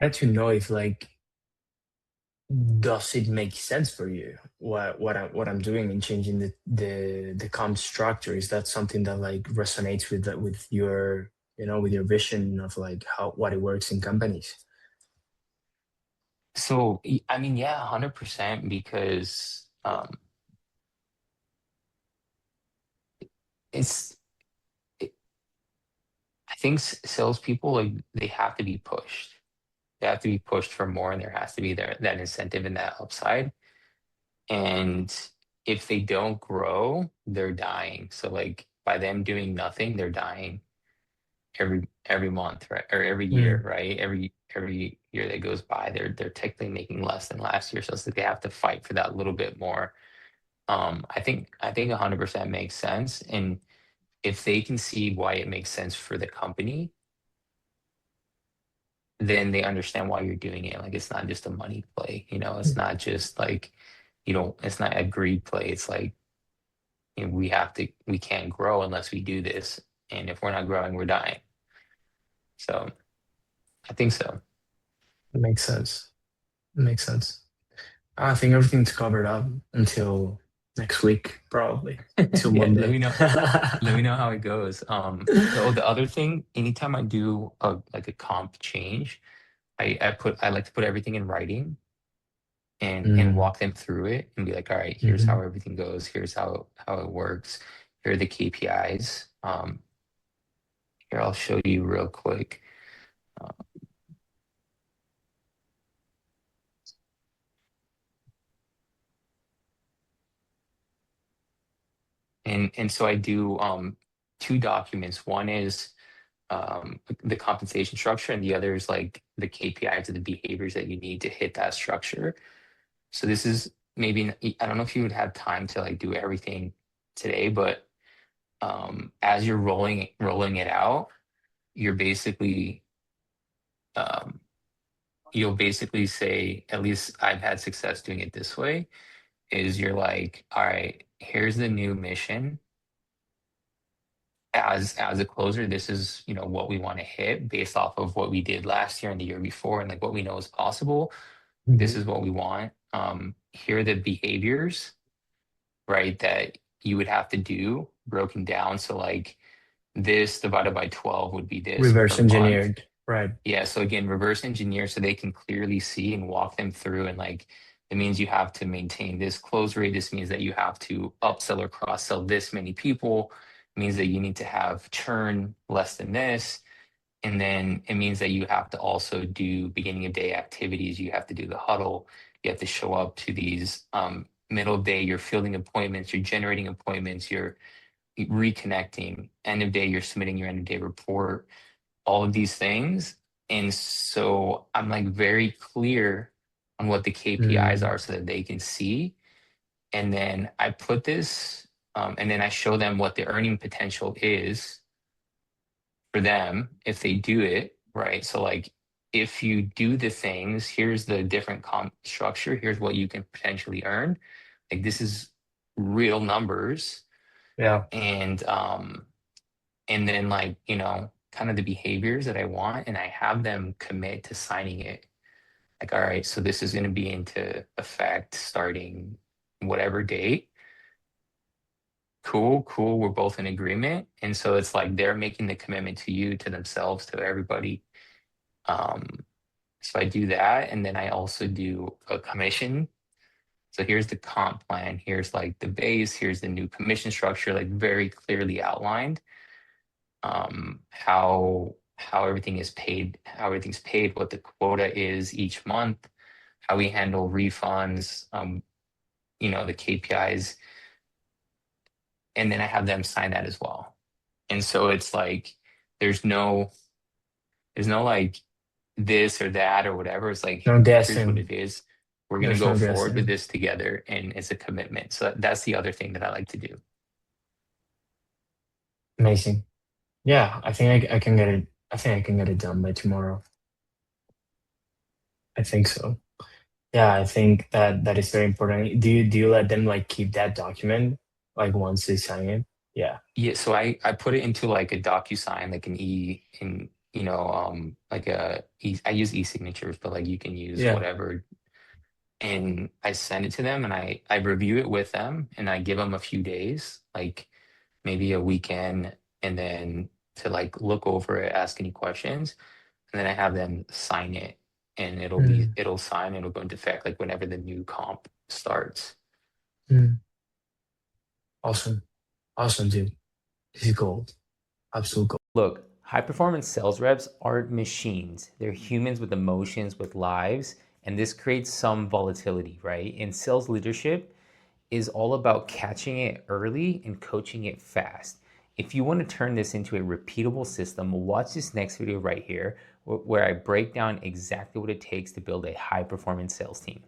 had to know if like does it make sense for you what I'm doing in changing the comp structure? Is that something that like resonates with your with your vision of like how what it works in companies? So, I mean, yeah, 100% because it's it, I think salespeople, like, they have to be pushed. They have to be pushed for more, and there has to be that incentive and that upside. And if they don't grow, they're dying. So, like, by them doing nothing, they're dying every month, right? Or every year, Mm, right? Every year that goes by, they're technically making less than last year. So it's like they have to fight for that little bit more. I think 100% makes sense. And if they can see why it makes sense for the company, then they understand why you're doing it. Like, it's not just a money play, it's mm. not just like, it's not a greed play. It's like, we can't grow unless we do this. And if we're not growing, we're dying. So I think so. It makes sense. It makes sense. I think everything's covered up until next week, probably till Yeah, let Monday. me know. Let me know how it goes. The other thing, anytime I do a comp change, I like to put everything in writing and Mm, walk them through it and be like, all right, here's how mhm. everything goes. Here's how it works. Here are the KPIs. Here, I'll show you real quick. Uh, and so I do two documents. One is the compensation structure, and the other is like the KPIs of the behaviors that you need to hit that structure. So this is maybe, I don't know if you would have time to like do everything today, but as you're rolling it out, you're basically um, you'll basically say, at least I've had success doing it this way, is you're like, all right, here's the new mission. As a closer, this is, what we want to hit based off of what we did last year and the year before, and like what we know is possible. This Mhm. is what we want. Here are the behaviors, right, that you would have to do broken down. So like, this divided by 12 would be this Reverse per month. engineered, right? Yeah, so again, reverse engineer so they can clearly see and walk them through. And like, it means you have to maintain this close rate. This means that you have to upsell or cross sell this many people. It means that you need to have churn less than this. And then it means that you have to also do beginning of day activities. You have to do the huddle. You have to show up to these middle of day. You're fielding appointments. You're generating appointments. You're reconnecting. End of day, you're submitting your end of day report, all of these things. And so I'm like very clear on what the KPIs Mm, are so that they can see. And then I put this, and then I show them what the earning potential is for them if they do it, right? So, like, if you do the things, here's the different comp structure, here's what you can potentially earn. Like, this is real numbers. yeah. And then, like, kind of the behaviors that I want, and I have them commit to signing it. Like, all right, so this is going to be into effect starting whatever date. Cool, cool. We're both in agreement. And so it's like they're making the commitment to you, to themselves, to everybody. Um, so I do that. And then I also do a commission. So here's the comp plan. Here's like the base. Here's the new commission structure, like very clearly outlined. How everything's paid, what the quota is each month, how we handle refunds, the KPIs, and then I have them sign that as well. And so it's like there's no there's no like this or that or whatever. It's like, No here's what guessing. it is. We're gonna There's go no forward with guessing. this together, and it's a commitment. So that's the other thing that I like to do. Amazing. Yeah, I think I can get it. I think I can get it done by tomorrow. I think so. Yeah, I think that is very important. Do you let them like keep that document like once they sign it? Yeah. Yeah, so I put it into like a DocuSign, like an like I use e-signatures, but like you can use Yeah. whatever. And I send it to them and I review it with them and I give them a few days, like maybe a weekend, and then to like look over it, ask any questions, and then I have them sign it, and Mm, it'll go into effect like whenever the new comp starts. mm. Awesome. Awesome, dude. This is gold. Absolute gold. Look, high performance sales reps aren't machines. They're humans with emotions, with lives, and this creates some volatility, right? In sales leadership is all about catching it early and coaching it fast. If you want to turn this into a repeatable system, watch this next video right here where I break down exactly what it takes to build a high performance sales team.